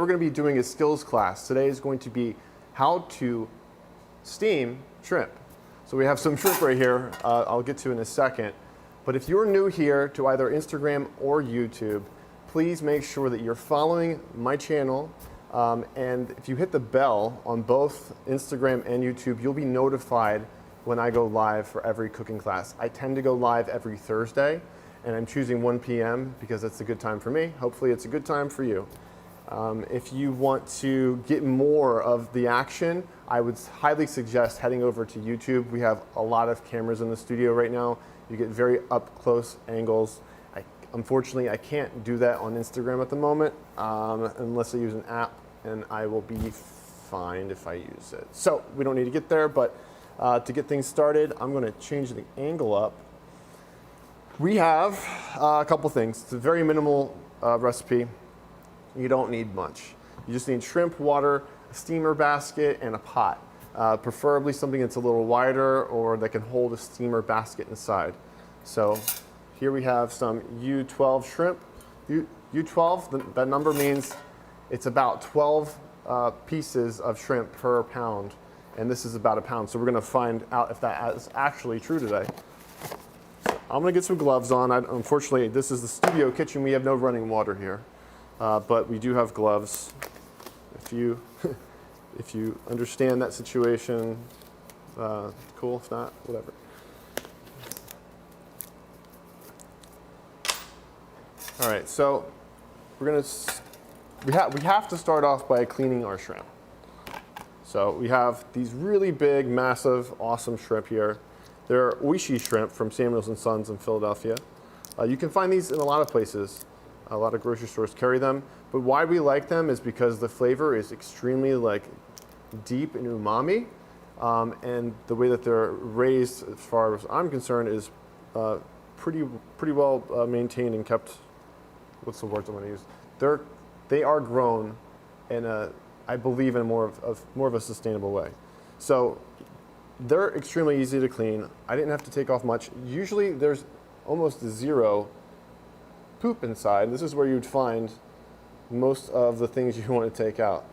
We're going to be doing a skills class. Today is going to be how to steam shrimp. So we have some shrimp right here I'll get to in a second. But if you're new here to either Instagram or YouTube, please make sure that you're following my channel. And if you hit the bell on both Instagram and YouTube, you'll be notified when I go live for every cooking class. I tend to go live every Thursday, and I'm choosing 1 p.m. because that's a good time for me. Hopefully it's a good time for you. If you want to get more of the action, I would highly suggest heading over to YouTube. We have a lot of cameras in the studio right now. You get very up close angles. Unfortunately, I can't do that on Instagram at the moment unless I use an app, and I will be fine if I use it. So we don't need to get there, but to get things started, I'm going to change the angle up. We have a couple things. It's a very minimal recipe. You don't need much. You just need shrimp, water, a steamer basket, and a pot. Preferably something that's a little wider or that can hold a steamer basket inside. So here we have some U12 shrimp. U12, that number means it's about 12 pieces of shrimp per pound. And this is about a pound. So we're going to find out if that is actually true today. I'm going to get some gloves on. Unfortunately, this is the studio kitchen. We have no running water here. But we do have gloves. If you, if you understand that situation, cool. If not, whatever. All right, so we have to start off by cleaning our shrimp. So we have these really big, massive, awesome shrimp here. They're Oishi shrimp from Samuels & Sons in Philadelphia. You can find these in a lot of places. A lot of grocery stores carry them, but why we like them is because the flavor is extremely deep in umami, and the way that they're raised, as far as I'm concerned, is pretty well maintained and kept. What's the word I'm going to use? They are grown in I believe in more of a sustainable way. So they're extremely easy to clean. I didn't have to take off much. Usually there's almost zero poop inside. This is where you'd find most of the things you want to take out.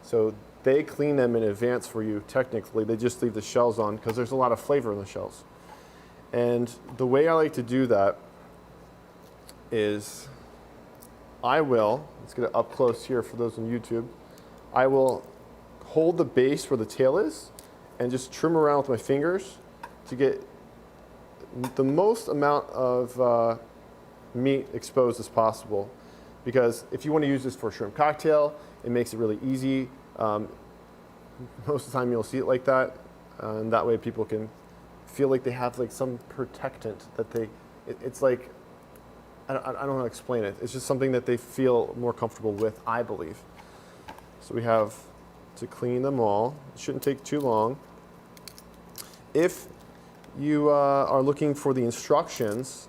So they clean them in advance for you technically. They just leave the shells on because there's a lot of flavor in the shells. And the way I like to do that is let's get it up close here for those on YouTube. I will hold the base where the tail is and just trim around with my fingers to get the most amount of meat exposed as possible, because if you want to use this for a shrimp cocktail, it makes it really easy. Most of the time you'll see it like that, and that way people can feel like they have some protectant that it's like, I don't know how to explain it. It's just something that they feel more comfortable with, I believe. So we have to clean them all. It shouldn't take too long. If you are looking for the instructions,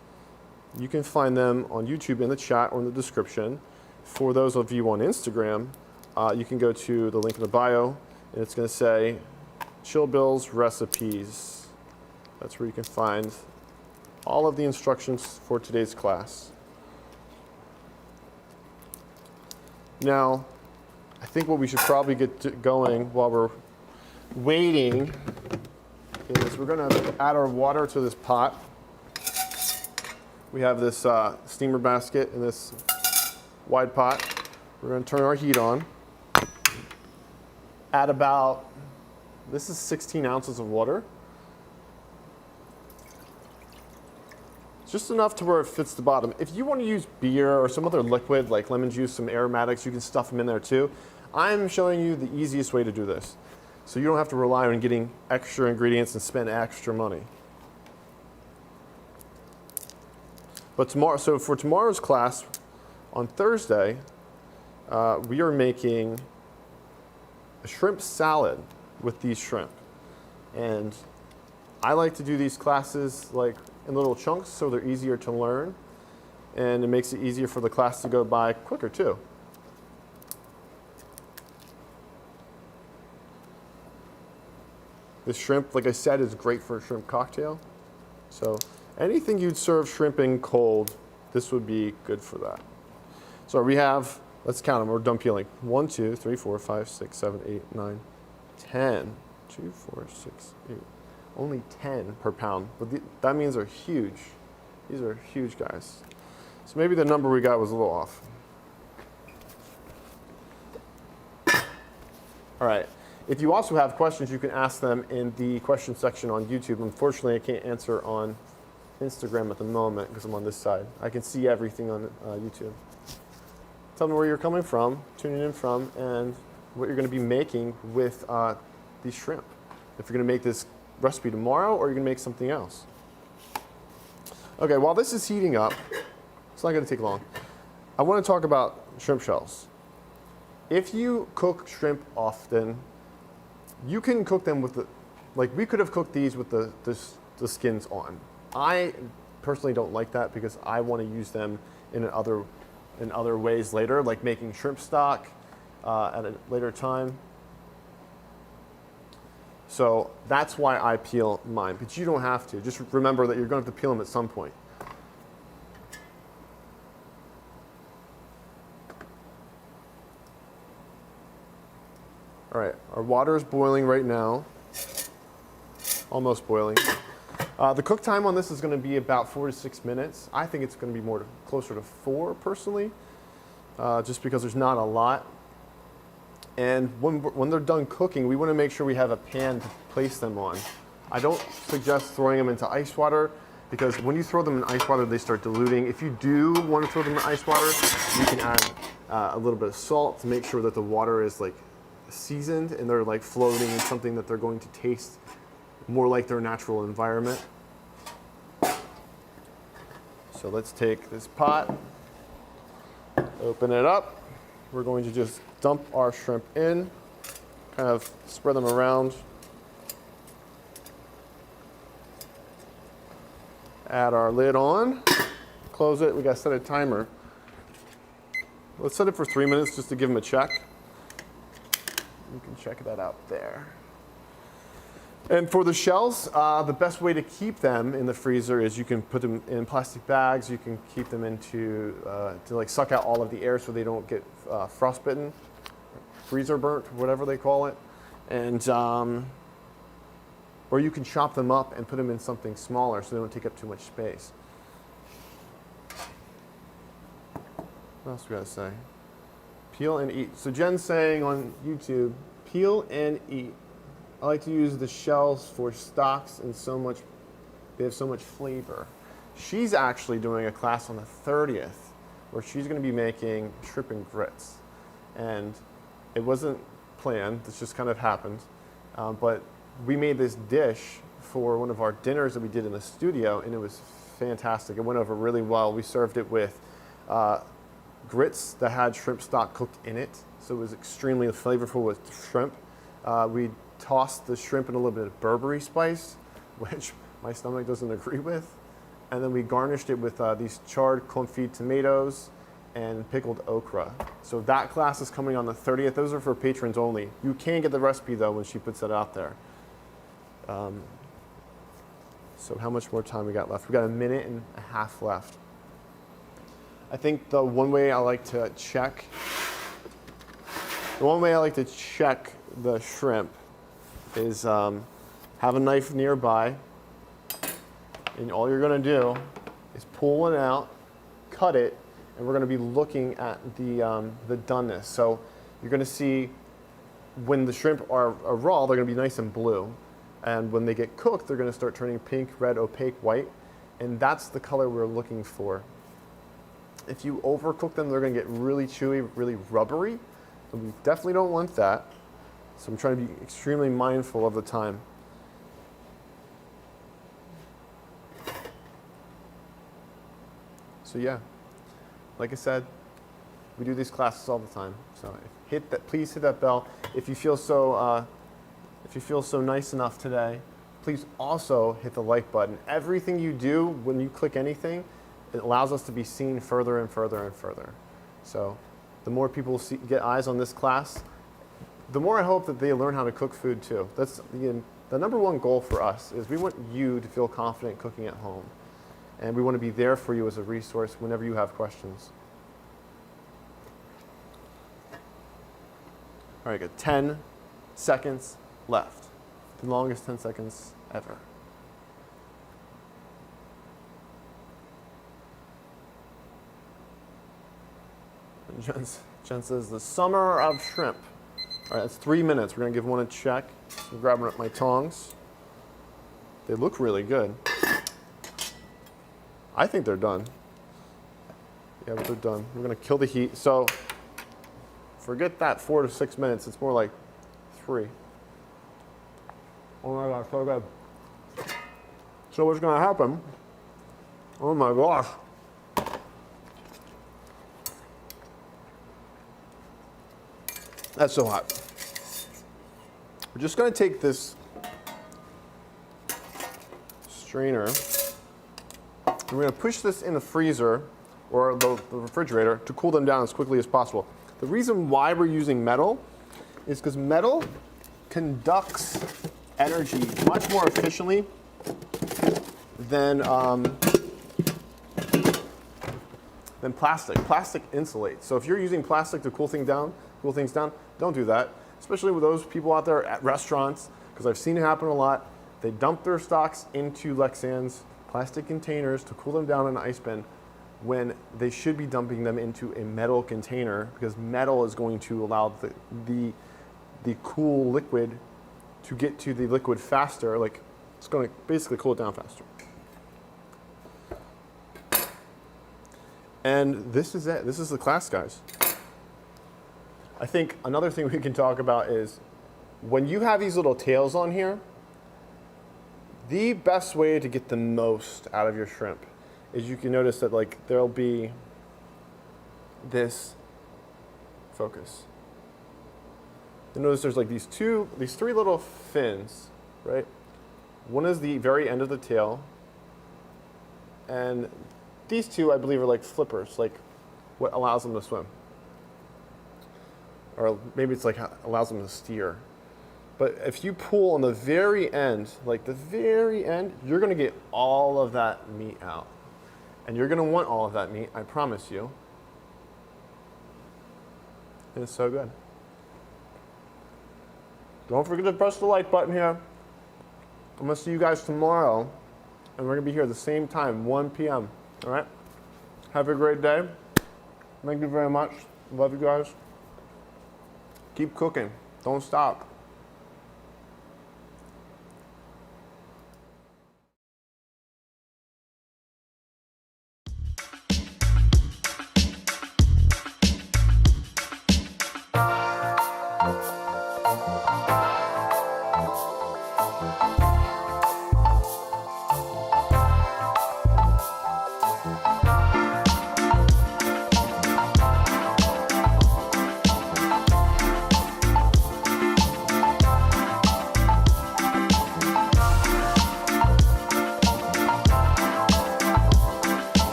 you can find them on YouTube in the chat or in the description. For those of you on Instagram, you can go to the link in the bio, and it's going to say Chill Bill's Recipes. That's where you can find all of the instructions for today's class. Now, I think what we should probably get going while we're waiting is we're going to add our water to this pot. We have this steamer basket in this wide pot. We're going to turn our heat on. Add this is 16 ounces of water. Just enough to where it fits the bottom. If you want to use beer or some other liquid like lemon juice, some aromatics, you can stuff them in there too. I'm showing you the easiest way to do this, so you don't have to rely on getting extra ingredients and spend extra money. But so for tomorrow's class, on Thursday, we are making a shrimp salad with these shrimp. And I like to do these classes in little chunks so they're easier to learn, and it makes it easier for the class to go by quicker too. The shrimp, like I said, is great for a shrimp cocktail. So anything you'd serve shrimp in cold, this would be good for that. So we have Let's count them. We're done peeling. 1, 2, 3, 4, 5, 6, 7, 8, 9, 10. 2, 4, 6, 8. Only 10 per pound. But that means they're huge. These are huge guys. So maybe the number we got was a little off. All right. If you also have questions, you can ask them in the question section on YouTube. Unfortunately, I can't answer on Instagram at the moment because I'm on this side. I can see everything on YouTube. Tell me where you're coming from, tuning in from, and what you're going to be making with these shrimp. If you're going to make this recipe tomorrow or you're going to make something else. Okay, while this is heating up, it's not going to take long. I want to talk about shrimp shells. If you cook shrimp often, you can cook them with like we could have cooked these with the skins on. I personally don't like that because I want to use them in other ways later, like making shrimp stock at a later time. So that's why I peel mine, but you don't have to. Just remember that you're going to have to peel them at some point. All right, our water is boiling right now, almost boiling. The cook time on this is going to be about 4 to 6 minutes. I think it's going to be closer to 4 personally, just because there's not a lot. And when they're done cooking, we want to make sure we have a pan to place them on. I don't suggest throwing them into ice water because when you throw them in ice water, they start diluting. If you do want to throw them in ice water, you can add a little bit of salt to make sure that the water is like seasoned and they're like floating in something that they're going to taste more like their natural environment. So let's take this pot, open it up. We're going to just dump our shrimp in, kind of spread them around. Add our lid on, close it. We got to set a timer. Let's set it for 3 minutes just to give them a check. You can check that out there. And for the shells, the best way to keep them in the freezer is you can put them in plastic bags. You can keep them into to like suck out all of the air so they don't get frostbitten, freezer burnt, whatever they call it. And or you can chop them up and put them in something smaller so they don't take up too much space. What else we gotta say? Peel and eat. So Jen's saying on YouTube, peel and eat. I like to use the shells for stocks and they have so much flavor. She's actually doing a class on the 30th where she's gonna be making shrimp and grits. And it wasn't planned, this just kind of happened. But we made this dish for one of our dinners that we did in the studio and it was fantastic. It went over really well. We served it with grits that had shrimp stock cooked in it. So it was extremely flavorful with shrimp. We tossed the shrimp in a little bit of Burberry spice, which my stomach doesn't agree with. And then we garnished it with these charred confit tomatoes and pickled okra. So that class is coming on the 30th. Those are for patrons only. You can get the recipe though when she puts that out there. So how much more time we got left? We got 1.5 minutes left. I think the one way I like to check the shrimp is have a knife nearby, and all you're going to do is pull one out, cut it, and we're going to be looking at the doneness. So you're going to see when the shrimp are raw, they're going to be nice and blue, and when they get cooked, they're going to start turning pink, red, opaque, white, and that's the color we're looking for. If you overcook them, they're going to get really chewy, really rubbery. So we definitely don't want that. So I'm trying to be extremely mindful of the time. So yeah, like I said, we do these classes all the time. So please hit that bell. If you feel so nice enough today, please also hit the like button. Everything you do when you click anything, it allows us to be seen further and further and further. So the more people get eyes on this class, the more I hope that they learn how to cook food too. That's the number one goal for us is we want you to feel confident cooking at home. And we want to be there for you as a resource whenever you have questions. All right, good. 10 seconds left. The longest 10 seconds ever. And Jen says, the summer of shrimp. All right, that's 3 minutes. We're gonna give one a check. I'm grabbing up my tongs. They look really good. I think they're done. Yeah, but they're done. We're gonna kill the heat. So forget that 4 to 6 minutes. It's more like 3. Oh my gosh, so good. So what's gonna happen? Oh my gosh. That's so hot. We're just gonna take this strainer. We're gonna push this in the freezer or the refrigerator to cool them down as quickly as possible. The reason why we're using metal is because metal conducts energy much more efficiently than plastic. Plastic insulates. So if you're using plastic to cool things down, don't do that. Especially with those people out there at restaurants, because I've seen it happen a lot. They dump their stocks into Lexans plastic containers to cool them down in an ice bin when they should be dumping them into a metal container, because metal is going to allow the cool liquid to get to the liquid faster. Like, it's going to basically cool it down faster. And this is it. This is the class, guys. I think another thing we can talk about is when you have these little tails on here, the best way to get the most out of your shrimp is you can notice that like there'll be this focus. You notice there's like these three little fins, right? One is the very end of the tail, and these two I believe are like flippers, like what allows them to swim. Or maybe it's like allows them to steer. But if you pull on the very end, like the very end, you're gonna get all of that meat out. And you're gonna want all of that meat, I promise you. And it's so good. Don't forget to press the like button here. I'm gonna see you guys tomorrow, and we're gonna be here at the same time, 1 p.m. All right? Have a great day. Thank you very much. Love you guys. Keep cooking. Don't stop.